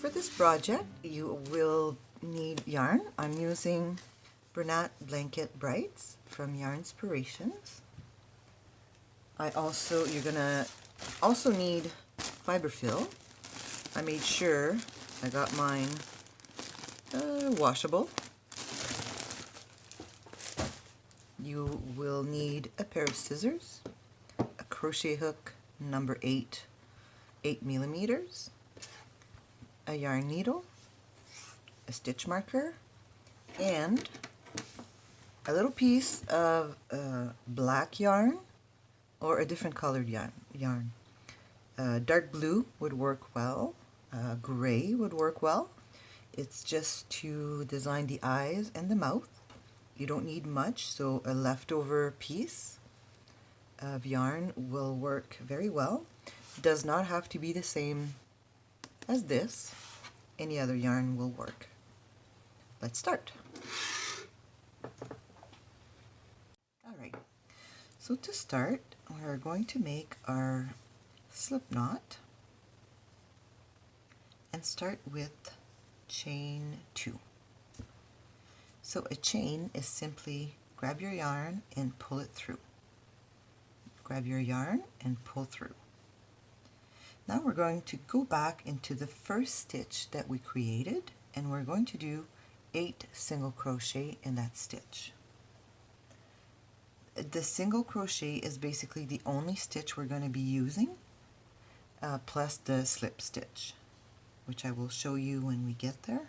For this project, you will need yarn. I'm using Bernat Blanket Brights from Yarnspirations. You're gonna also need fiber fill. I made sure I got mine washable. You will need a pair of scissors, a crochet hook number 8 millimeters, a yarn needle, a stitch marker, and a little piece of black yarn or a different colored yarn. Dark blue would work well, gray would work well. It's just to design the eyes and the mouth. You don't need much, so a leftover piece of yarn will work very well. Does not have to be the same as this. Any other yarn will work. Let's start. Alright, so to start, we're going to make our slip knot and start with chain 2. So a chain is simply grab your yarn and pull it through. Grab your yarn and pull through. Now we're going to go back into the first stitch that we created, and we're going to do 8 single crochet in that stitch. The single crochet is basically the only stitch we're going to be using, plus the slip stitch, which I will show you when we get there.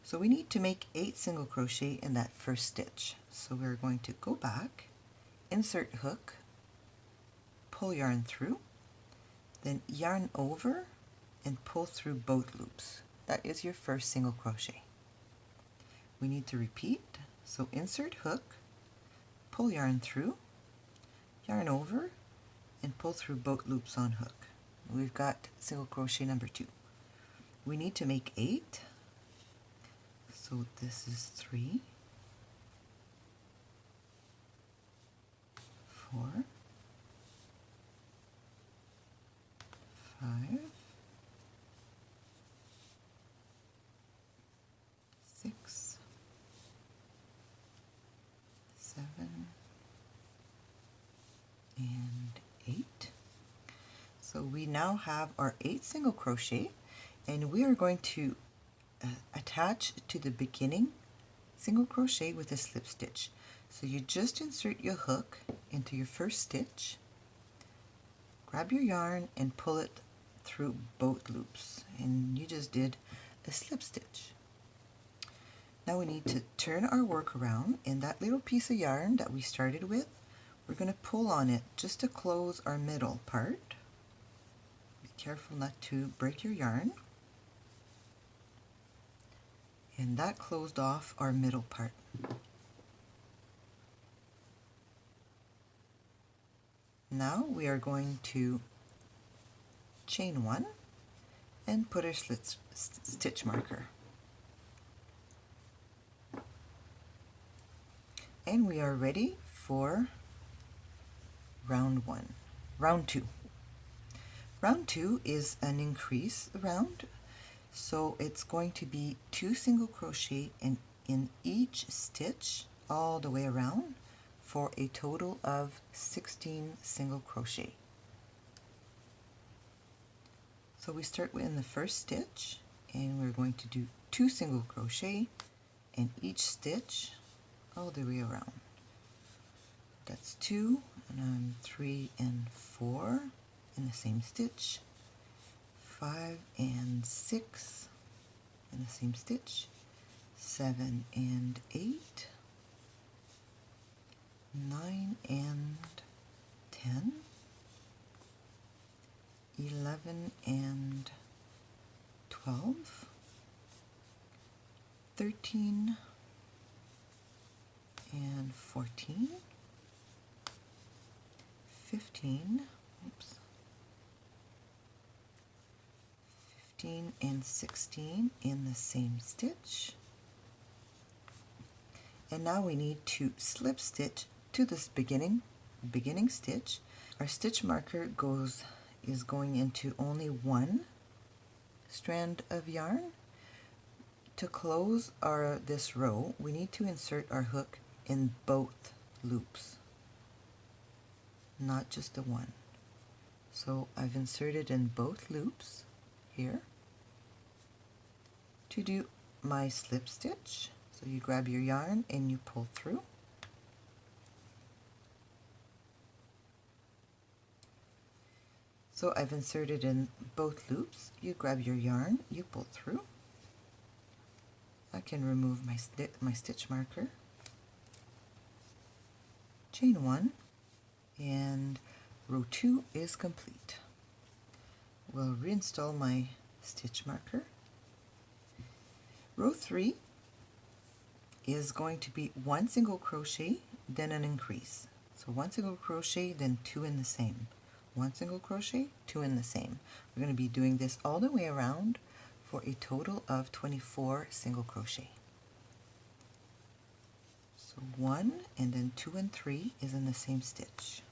So we need to make 8 single crochet in that first stitch. So we're going to go back, insert hook, pull yarn through, then yarn over and pull through both loops. That is your first single crochet. We need to repeat, so insert hook, pull yarn through, yarn over, and pull through both loops on hook. We've got single crochet number 2. We need to make 8. So this is 3, 4, 5, 6, 7, and 8. So we now have our 8 single crochet, and we are going to attach to the beginning single crochet with a slip stitch. So you just insert your hook into your first stitch, grab your yarn and pull it through both loops, and you just did a slip stitch. Now we need to turn our work around, and that little piece of yarn that we started with, we're going to pull on it just to close our middle part. Be careful not to break your yarn. And that closed off our middle part. Now we are going to chain 1 and put our stitch marker. And we are ready for round 2. Round 2 is an increase round. So it's going to be 2 single crochet in each stitch all the way around for a total of 16 single crochet. So we start in the first stitch, and we're going to do 2 single crochet in each stitch all the way around. That's 2, and 3 and 4 in the same stitch. 5 and 6 in the same stitch, 7 and 8, 9 and 10, 11 and 12, 13 and 14, 15, 15 and 16 in the same stitch. And now we need to slip stitch to this beginning stitch. Our stitch marker is going into only one strand of yarn. To close this row, we need to insert our hook in both loops, not just the one. So I've inserted in both loops here. To do my slip stitch, so you grab your yarn and you pull through. So I've inserted in both loops. You grab your yarn, you pull through. I can remove my stitch marker. Chain 1, and row 2 is complete. We'll reinstall my stitch marker. Row 3 is going to be 1 single crochet, then an increase. So 1 single crochet, then 2 in the same. 1 single crochet, 2 in the same. We're going to be doing this all the way around for a total of 24 single crochet. So 1 and then 2 and 3 is in the same stitch.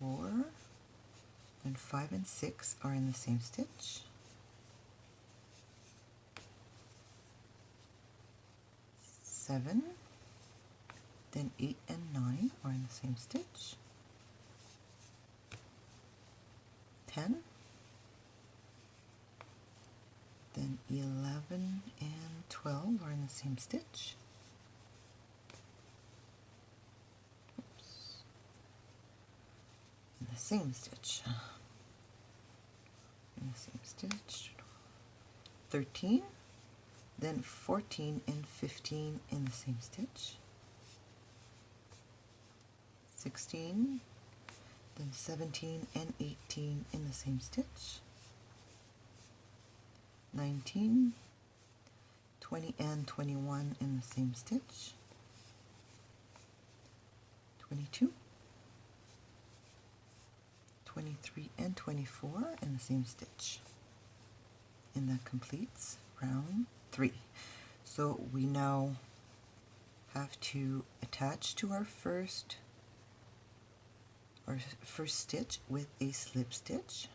4, then 5 and 6 are in the same stitch. 7, then 8 and 9 are in the same stitch. 10, then 11 and 12 are in the same stitch. Oops. In the same stitch. In the same stitch. 13, then 14 and 15 in the same stitch. 16, then 17 and 18 in the same stitch. 19, 20 and 21 in the same stitch. 22, 23 and 24 in the same stitch. And that completes round 3. So we now have to attach to our first stitch with a slip stitch.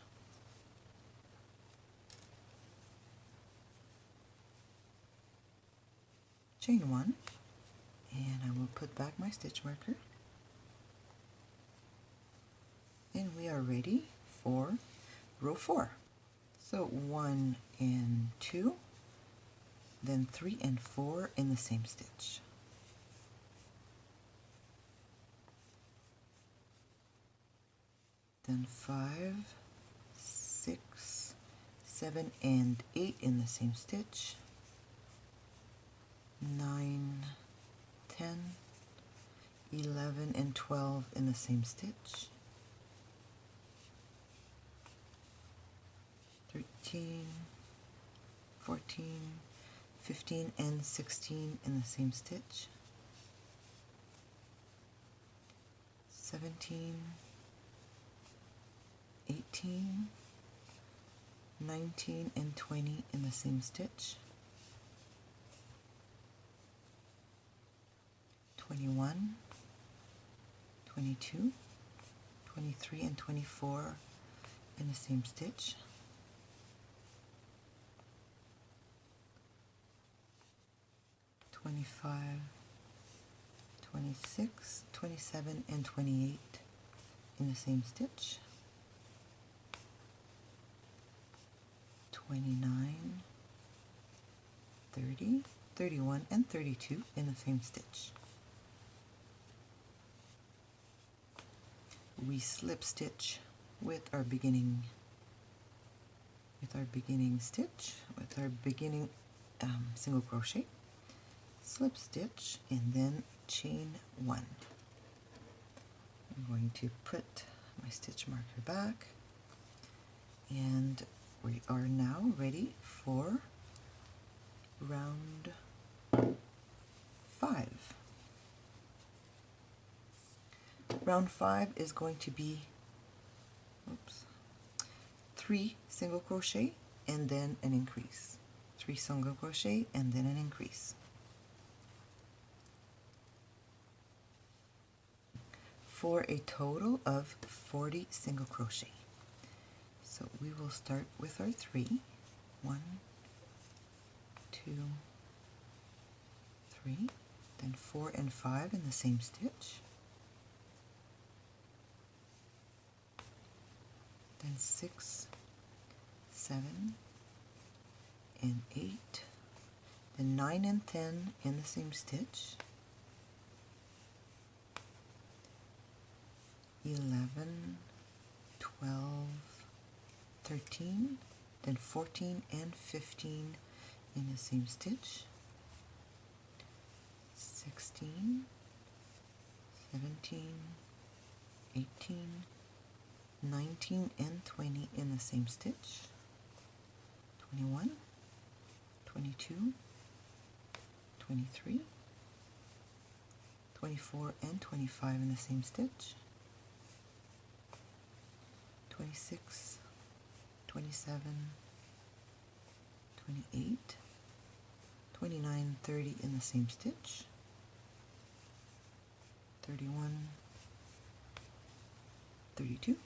Chain 1, and I will put back my stitch marker, and we are ready for row 4. So 1 and 2, then 3 and 4 in the same stitch. Then 5, 6, 7 and 8 in the same stitch. 9, 10, 11 and 12 in the same stitch. 13, 14, 15 and 16 in the same stitch. 17, 18, 19 and 20 in the same stitch. 21, 22, 23 and 24 in the same stitch. 25, 26, 27 and 28 in the same stitch. 29, 30, 31 and 32 in the same stitch. We slip stitch with our beginning stitch, with our beginning single crochet, slip stitch, and then chain 1. I'm going to put my stitch marker back, and we are now ready for round 5. Round 5 is going to be 3 single crochet and then an increase. 3 single crochet and then an increase. For a total of 40 single crochet. So we will start with our 3. 1, 2, 3, then 4 and 5 in the same stitch, then 6, 7, and 8, then 9 and 10 in the same stitch, 11, 12, 13, then 14 and 15 in the same stitch, 16, 17, 18, 19 and 20 in the same stitch, 21, 22, 23, 24 and 25 in the same stitch, 26, 27, 28, 29, 30 in the same stitch, 31, 32,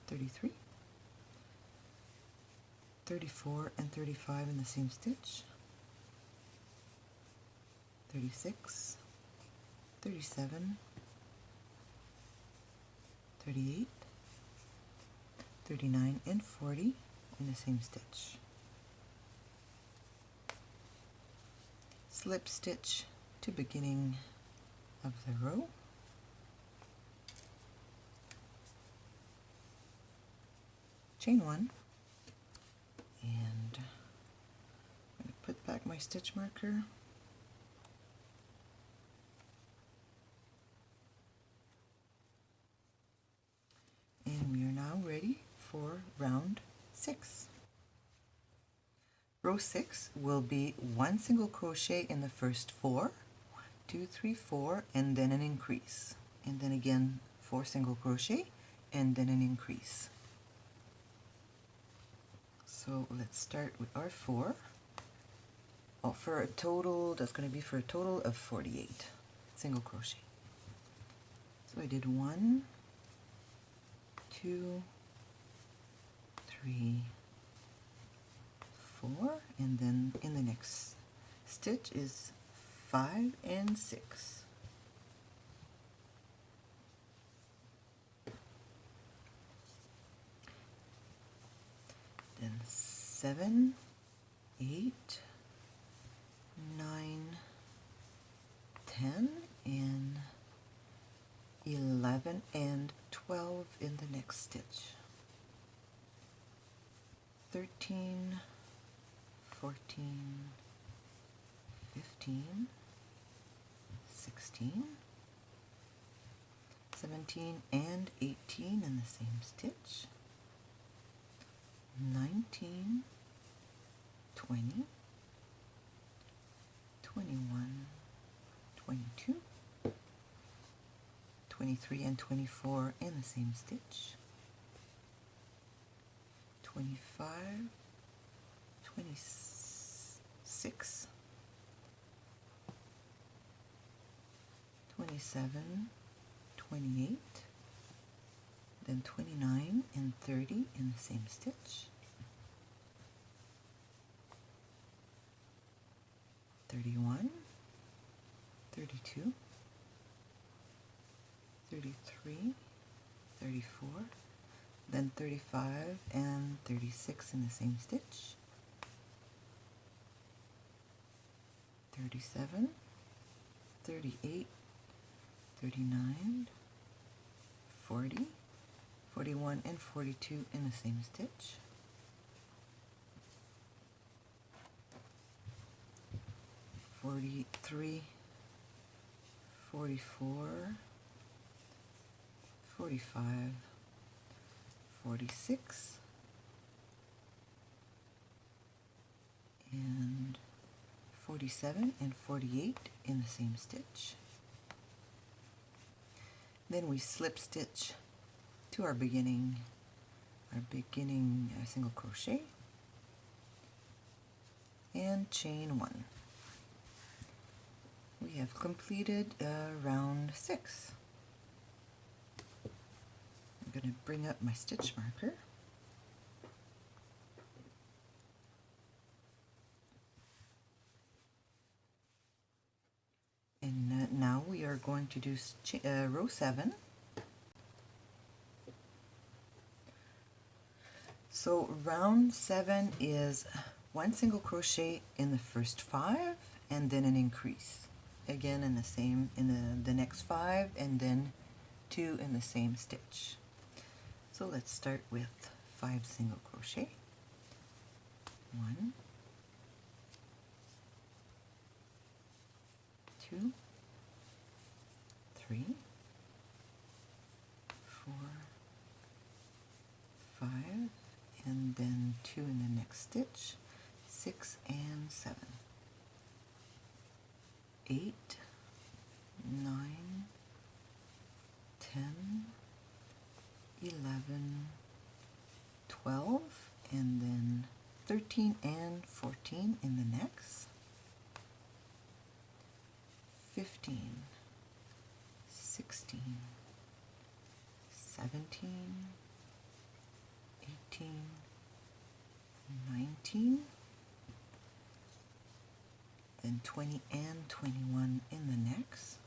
33, 34 and 35 in the same stitch, 36, 37, 38, 39 and 40 in the same stitch. Slip stitch to beginning of the row. Chain 1, and I'm going to put back my stitch marker. And we are now ready for round 6. Row 6 will be 1 single crochet in the first 4, 1, 2, 3, 4, and then an increase, and then again 4 single crochet and then an increase. So let's start with our 4. Oh, for a total, that's going to be for a total of 48 single crochet. So I did 1, 2, 3, 4, and then in the next stitch is 5 and 6. Then 7, 8, 9, 10, and 11 and 12 in the next stitch. 13, 14, 15, 16, 17 and 18 in the same stitch, 19, 20, 21, 22, 23 and 24 in the same stitch, 25, 26, 27, 28, then 29 and 30 in the same stitch, 31, 32, 33, 34, then 35 and 36 in the same stitch, 37, 38, 39, 40, 41 and 42 in the same stitch, 43, 44, 45, 46, and 47 and 48 in the same stitch. Then we slip stitch to our beginning single crochet and chain 1. We have completed round 6. I'm going to bring up my stitch marker going to do row 7. So round 7 is 1 single crochet in the first 5 and then an increase. Again in the same in the next 5 and then 2 in the same stitch. So let's start with 5 single crochet. 1, 2, 3, 4, 5, and then 2 in the next stitch, 6 and 7, 8, 9, 10, 11, 12, and then 13 and 14 in the next, 15, 16, 17, 18, 19, then 20 and 21 in the next,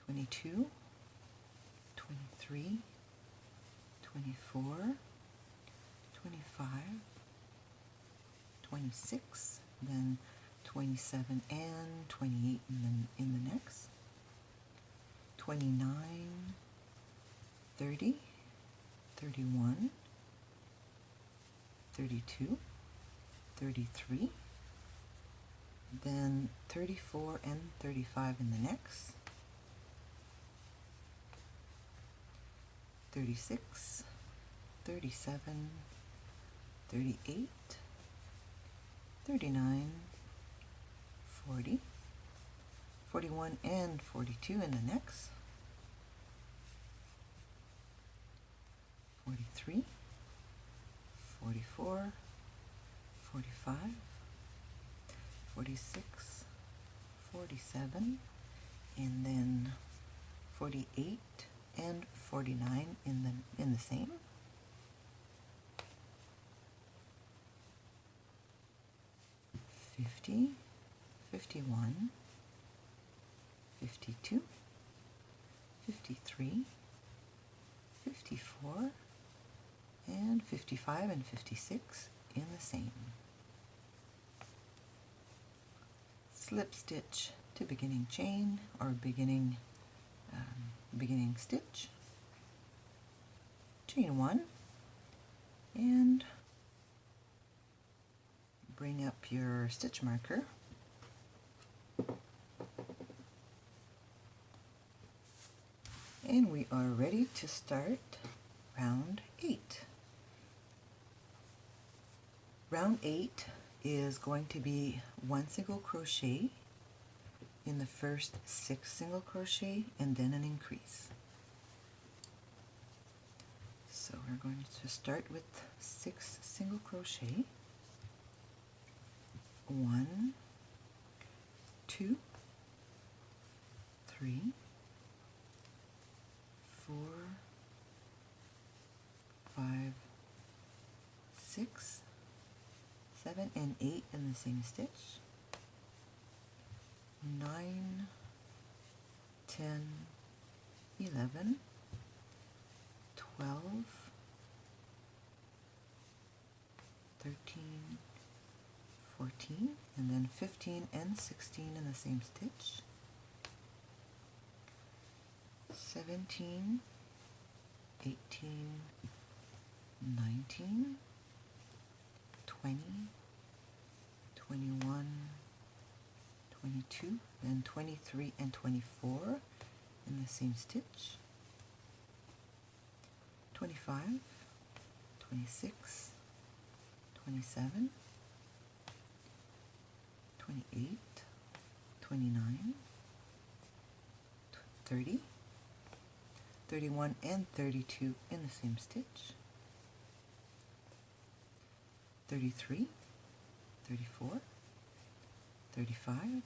22, 23, 24, 25, 26, then 27 and 28 in the next, 29, 30, 31, 32, 33, then 34 and 35 in the next, 36, 37, 38, 39, 40, 41 and 42 in the next, 43, 44, 45, 46, 47, and then 48 and 49 in the same, 50, 51, 52, 53, 54, and 55 and 56 in the same. Slip stitch to beginning chain or beginning stitch, chain 1, and bring up your stitch marker and we are ready to start round 8. Round 8 is going to be 1 single crochet in the first 6 single crochet and then an increase. So we're going to start with 6 single crochet. 1, 2, 3, 4, 5, 6, 7 and 8 in the same stitch, 9, 10, 11, 12, 13, 14, and then 15 and 16 in the same stitch, 17, 18, 19, 20, 21, 22, then 23 and 24 in the same stitch, 25, 26, 27, 28, 29, 30, 31 and 32 in the same stitch, 33, 34, 35,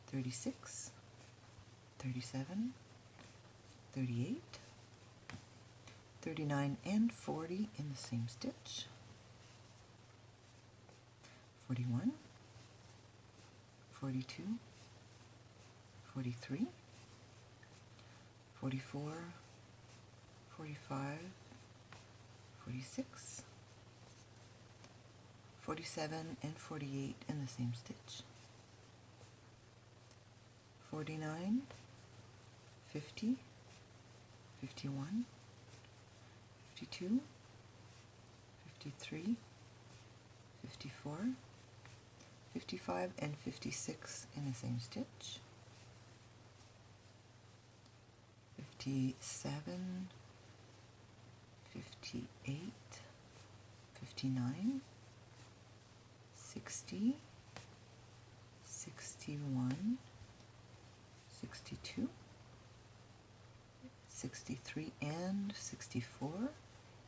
36, 37, 38, 39 and 40 in the same stitch, 41, 42, 43, 44, 45, 46, 47, and 48 in the same stitch. 49, 50, 51, 52, 53, 54, 55, and 56 in the same stitch. 57, 58, 59, 60, 61, 62, 63, and 64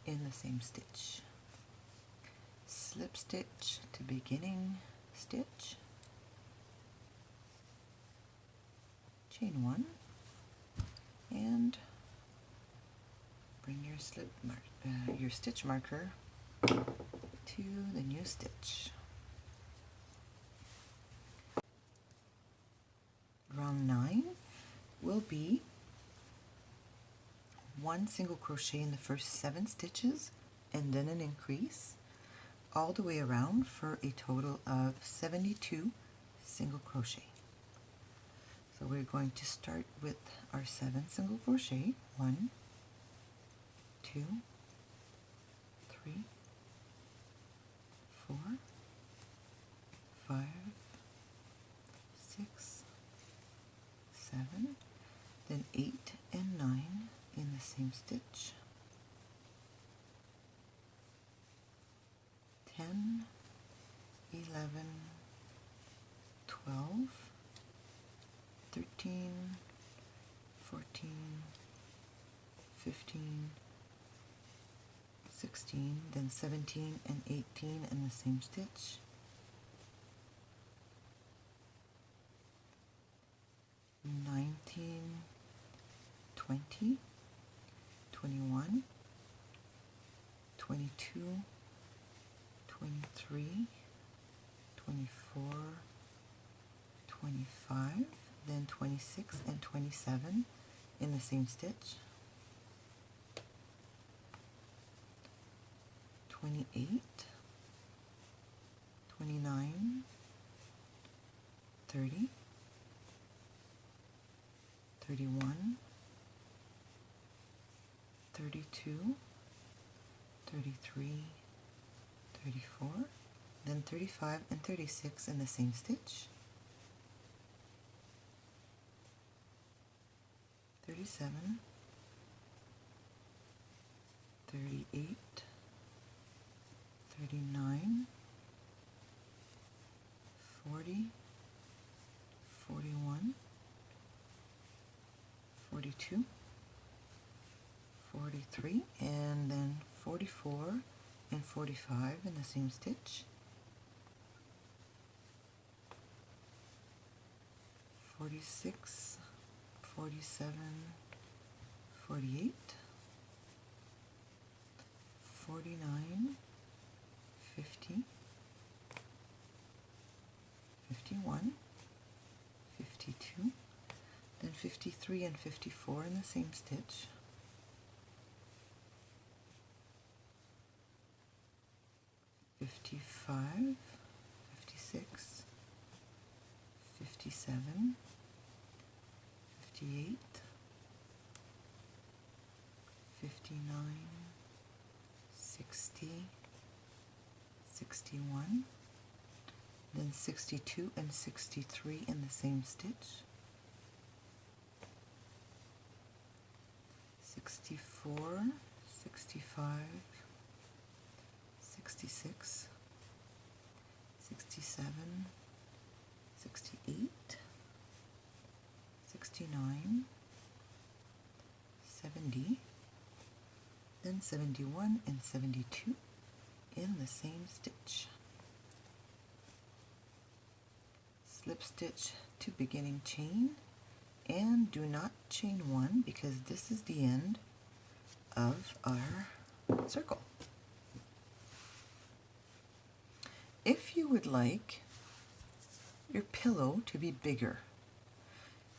in the same stitch. Slip stitch to beginning stitch, chain 1, and bring your your stitch marker to the new stitch. Round 9 will be 1 single crochet in the first 7 stitches and then an increase all the way around for a total of 72 single crochet. So we're going to start with our 7 single crochet. 1, 2, 3, 4, 5, 6, 7, then 8 and 9 in the same stitch. 10, 11, 12, 13, 14, 15, 16, then 17 and 18 in the same stitch. 19, 20, 21, 22, 23, 24, 25, then 26 and 27 in the same stitch. 28, 29, 30, 31, 32, 33, 34, then 35 and 36 in the same stitch. 37, 38, 39, 40, 41, 42, 43, and then 44 and 45 in the same stitch. 46, 47, 48, 49, 50, 51, 52, then 53 and 54 in the same stitch. 55, 56, 57, 58, 59, 60, 61, then 62 and 63 in the same stitch. 64, 65, 66, 67, 68, 69, 70, then 71 and 72 in the same stitch. Slip stitch to beginning chain, and do not chain 1 because this is the end of our circle. If you would like your pillow to be bigger,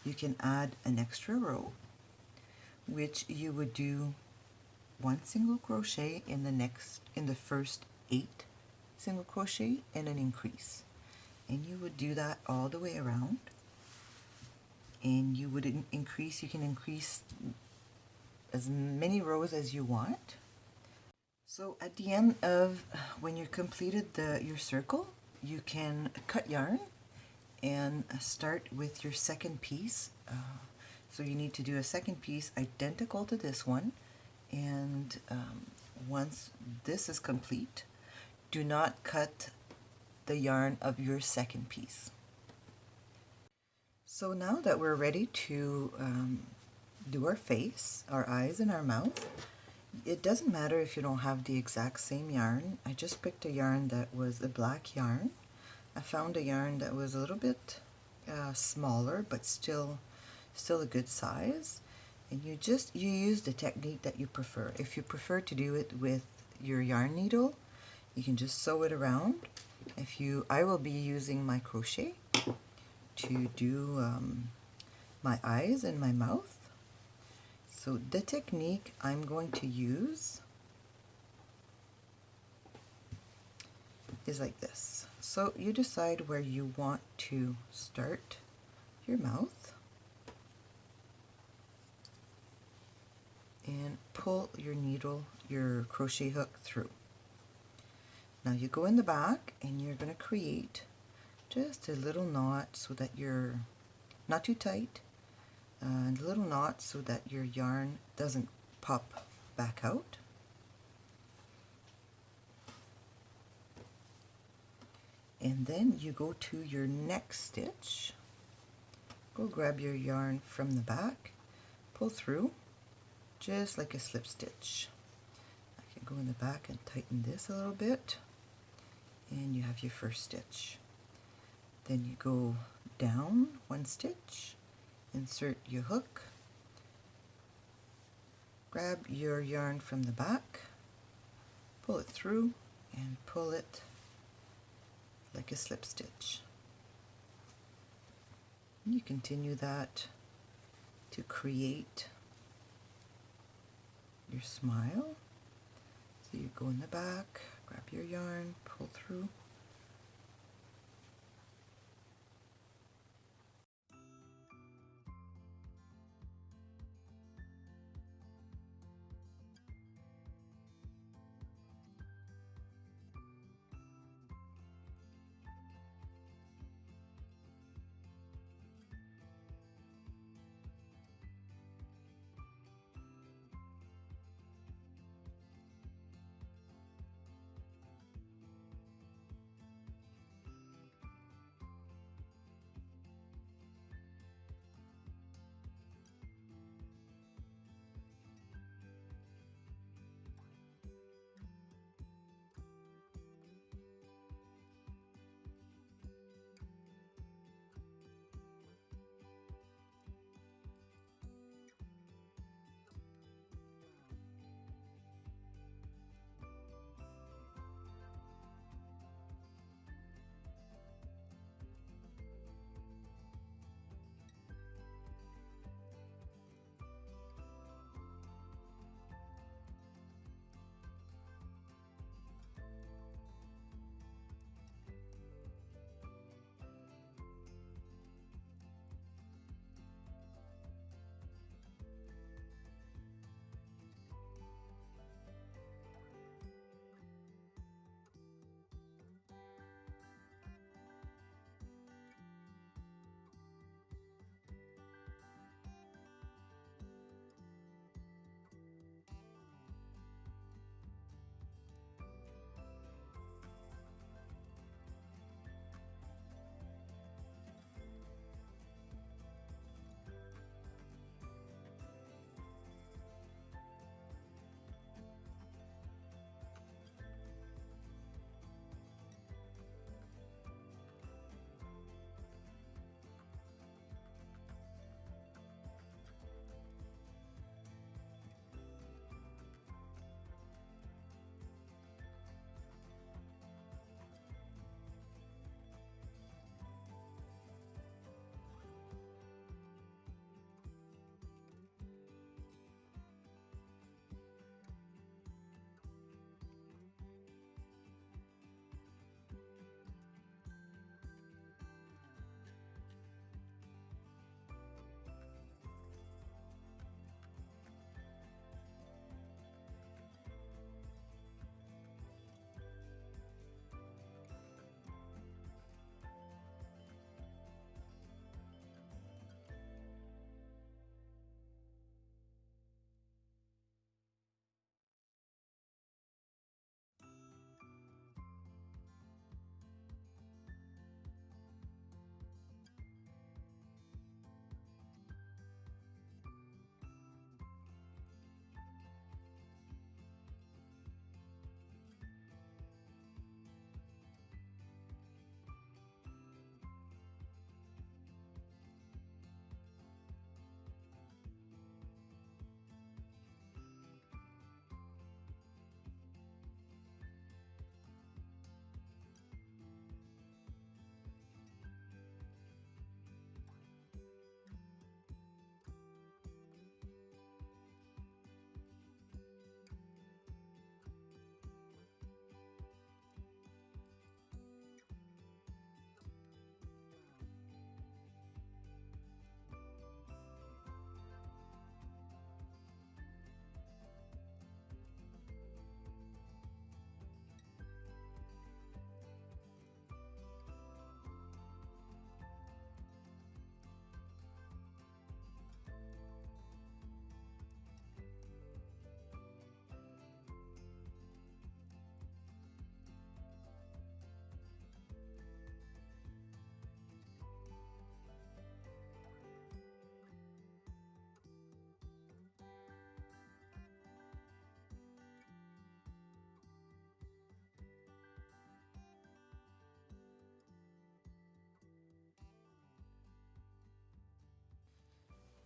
you can add an extra row, which you would do 1 single crochet in the first 8 single crochet and an increase, and you would do that all the way around, and you would increase. You can increase as many rows as you want. So at the end of when you've completed your circle, you can cut yarn and start with your second piece. So you need to do a second piece identical to this one, and once this is complete, do not cut the yarn of your second piece. So now that we're ready to do our face, our eyes, and our mouth, it doesn't matter if you don't have the exact same yarn. I just picked a yarn that was a black yarn. I found a yarn that was a little bit smaller, but still a good size. And you use the technique that you prefer. If you prefer to do it with your yarn needle, you can just sew it around. I will be using my crochet to do my eyes and my mouth. So the technique I'm going to use is like this. So you decide where you want to start your mouth and pull your needle, your crochet hook through. Now you go in the back and you're going to create just a little knot so that you're not too tight, and a little knot so that your yarn doesn't pop back out. And then you go to your next stitch, go grab your yarn from the back, pull through just like a slip stitch. I can go in the back and tighten this a little bit, and you have your first stitch. Then you go down 1 stitch, insert your hook, grab your yarn from the back, pull it through, and pull it like a slip stitch. And you continue that to create your smile. So you go in the back, grab your yarn, pull through,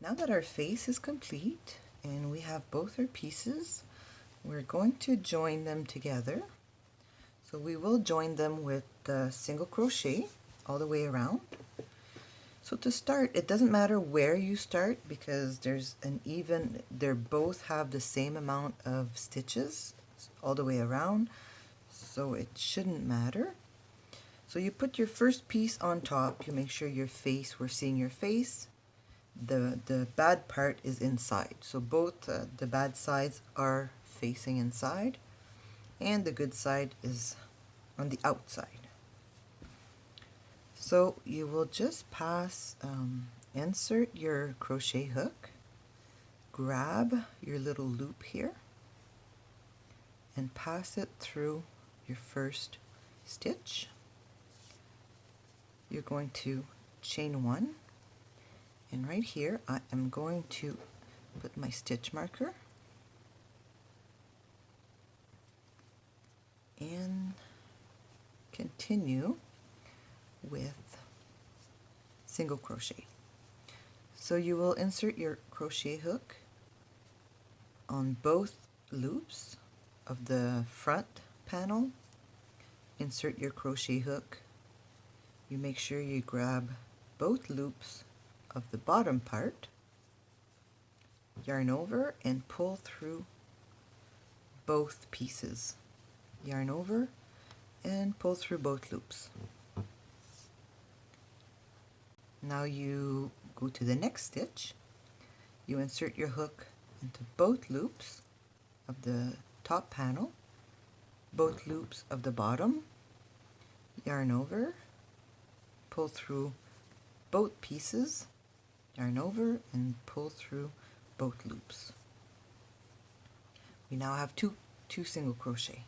Now that our face is complete and we have both our pieces, we're going to join them together. So we will join them with single crochet all the way around. So to start, it doesn't matter where you start because they both have the same amount of stitches all the way around, so it shouldn't matter. So you put your first piece on top, you make sure we're seeing your face. The bad part is inside, so both the bad sides are facing inside and the good side is on the outside. So you will just insert your crochet hook, grab your little loop here, and pass it through your first stitch. You're going to chain one, and right here I am going to put my stitch marker and continue with single crochet. So you will insert your crochet hook on both loops of the front panel. Insert your crochet hook. You make sure you grab both loops of the bottom part, yarn over and pull through both pieces. Yarn over and pull through both loops. Now you go to the next stitch. You insert your hook into both loops of the top panel, both loops of the bottom, yarn over, pull through both pieces, yarn over and pull through both loops. We now have two single crochet,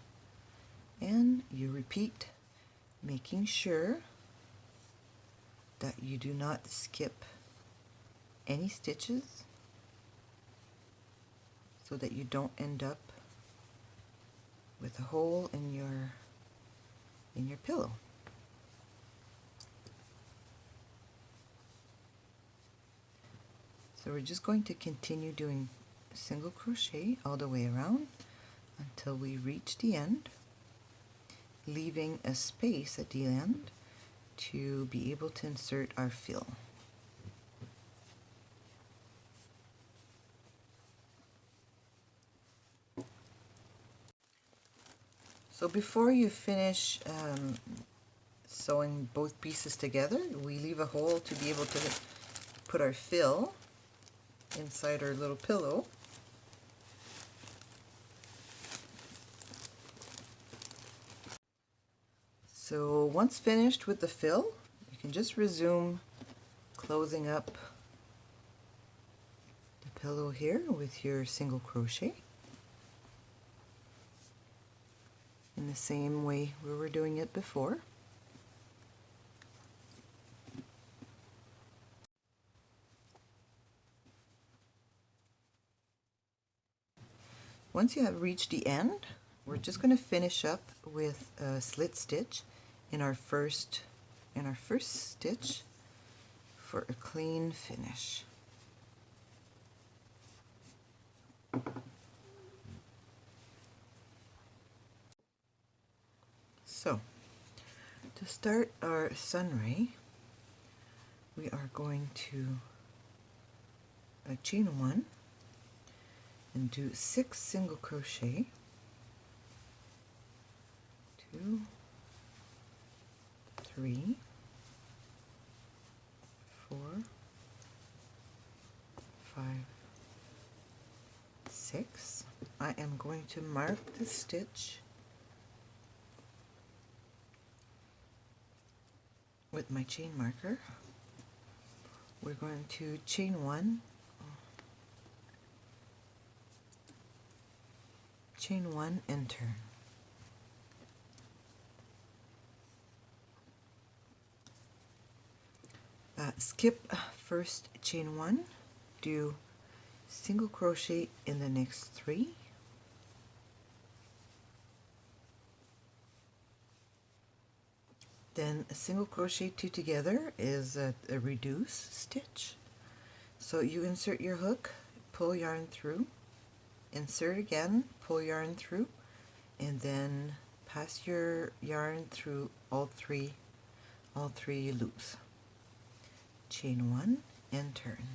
and you repeat, making sure that you do not skip any stitches so that you don't end up with a hole in your pillow. So we're just going to continue doing single crochet all the way around until we reach the end, leaving a space at the end to be able to insert our fill. So before you finish sewing both pieces together, we leave a hole to be able to put our fill inside our little pillow. So once finished with the fill, you can just resume closing up the pillow here with your single crochet in the same way we were doing it before. Once you have reached the end, we're just going to finish up with a slit stitch in our first stitch for a clean finish. So to start our sunray, we are going to chain one and do 6 single crochet, 2, 3, 4, 5, 6. I am going to mark the stitch with my chain marker. We're going to chain one, and turn. Skip first chain one, do single crochet in the next 3, then a single crochet 2 together is a reduce stitch. So you insert your hook, pull yarn through, insert again, pull yarn through, and then pass your yarn through all three loops. Chain one and turn.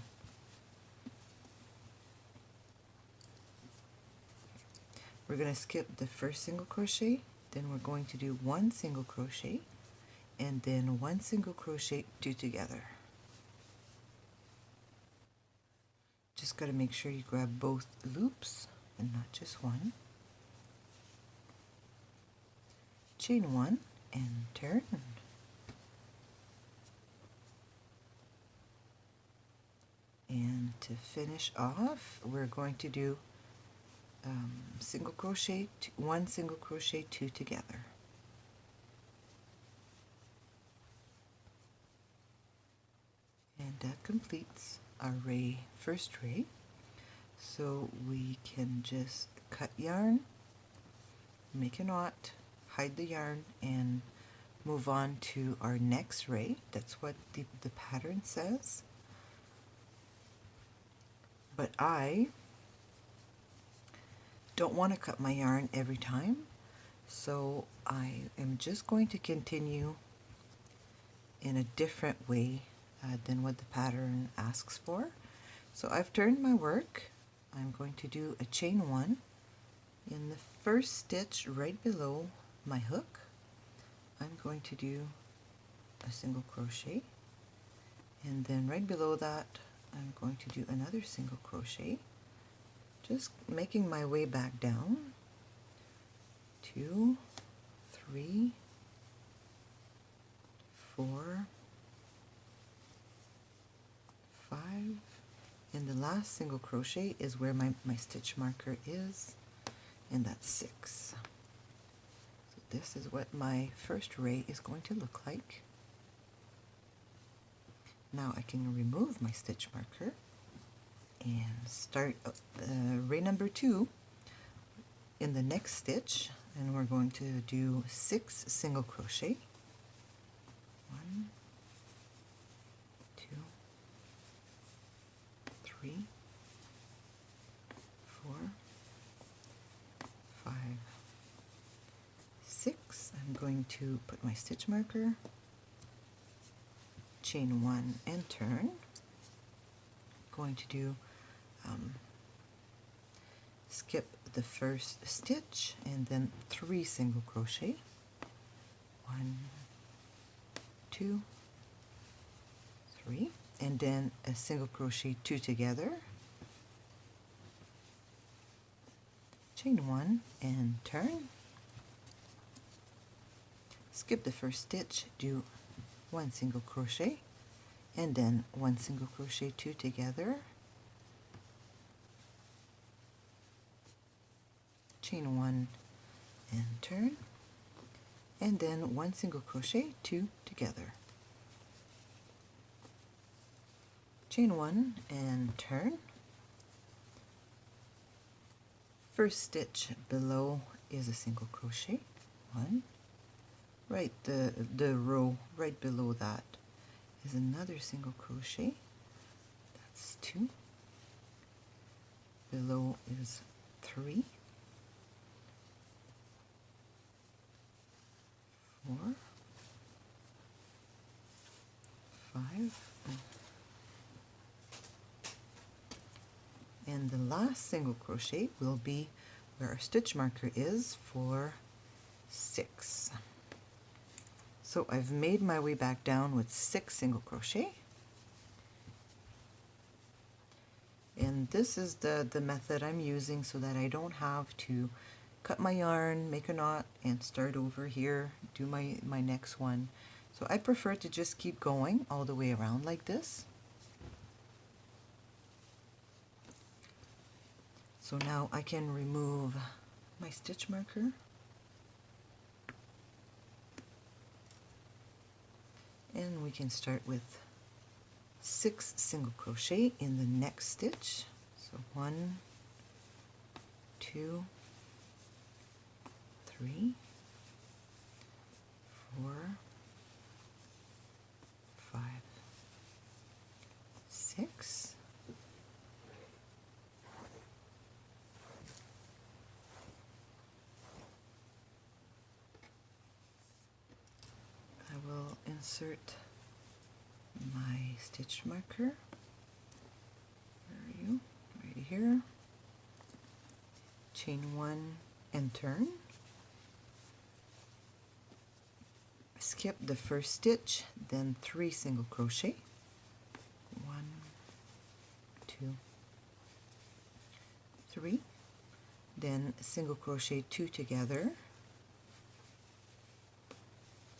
We're going to skip the first single crochet, then we're going to do one single crochet, and then one single crochet, two together. Just got to make sure you grab both loops and not just one. Chain one and turn. And to finish off, we're going to do single crochet, one single crochet, two together. And that completes our first ray. So we can just cut yarn, make a knot, hide the yarn, and move on to our next ray. That's what the pattern says. But I don't want to cut my yarn every time, so I am just going to continue in a different way than what the pattern asks for. So I've turned my work. I'm going to do a chain one in the first stitch right below my hook. I'm going to do a single crochet, and then right below that I'm going to do another single crochet, just making my way back down. 2, 3, 4, 5, and the last single crochet is where my stitch marker is, and that's 6. So this is what my first ray is going to look like. Now I can remove my stitch marker and start ray number 2 in the next stitch, and we're going to do 6 single crochet. 1, 2, 3, 4, 5, 6. I'm going to put my stitch marker, chain 1 and turn. Going to do skip the first stitch and then 3 single crochet. 1, 2, 3, and then a single crochet, 2 together. Chain 1 and turn. Skip the first stitch, do 1 single crochet, and then 1 single crochet, 2 together. Chain 1 and turn, and then 1 single crochet, 2 together. Chain 1 and turn. First stitch below is a single crochet, 1. Right, the row right below that is another single crochet, that's 2. Below is 3, 4, 5, and the last single crochet will be where our stitch marker is for 6. So I've made my way back down with 6 single crochet, and this is the method I'm using so that I don't have to cut my yarn, make a knot, and start over here, do my next one. So I prefer to just keep going all the way around like this. So now I can remove my stitch marker, and we can start with 6 single crochet in the next stitch. So 1, 2, 3, 4, 5, 6, insert my stitch marker. Where are you? Right here. Chain 1 and turn. Skip the first stitch, then 3 single crochet. 1, 2, 3. Then single crochet 2 together.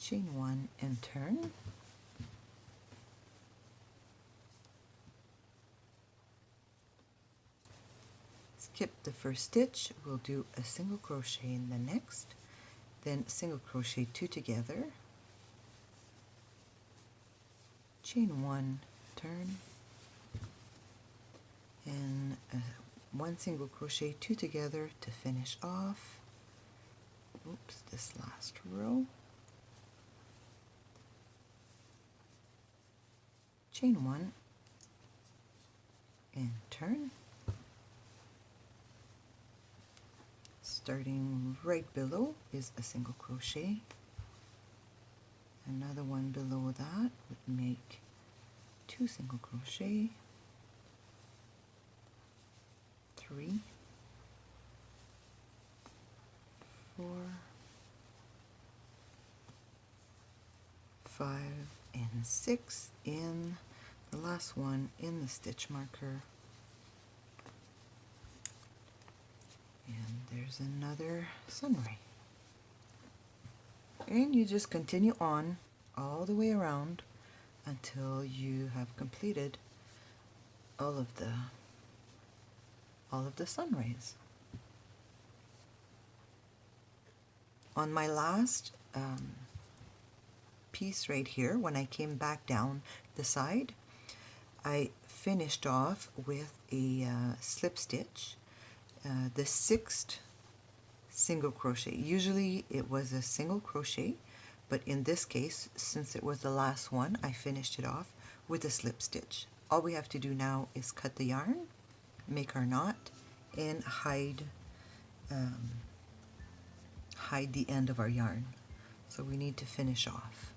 Chain 1 and turn. Skip the first stitch, we'll do a single crochet in the next, then single crochet 2 together, chain 1, turn, and 1 single crochet 2 together to finish off. Oops, this last row. Chain 1 and turn. Starting right below is a single crochet. Another one below that would make 2 single crochet, 3, 4, 5, and 6 in the last one in the stitch marker. And there's another sunray. And you just continue on all the way around until you have completed all of the sunrays. On my last piece right here, when I came back down the side, I finished off with a slip stitch. The 6th single crochet. Usually it was a single crochet, but in this case, since it was the last one, I finished it off with a slip stitch. All we have to do now is cut the yarn, make our knot, and hide the end of our yarn. So we need to finish off.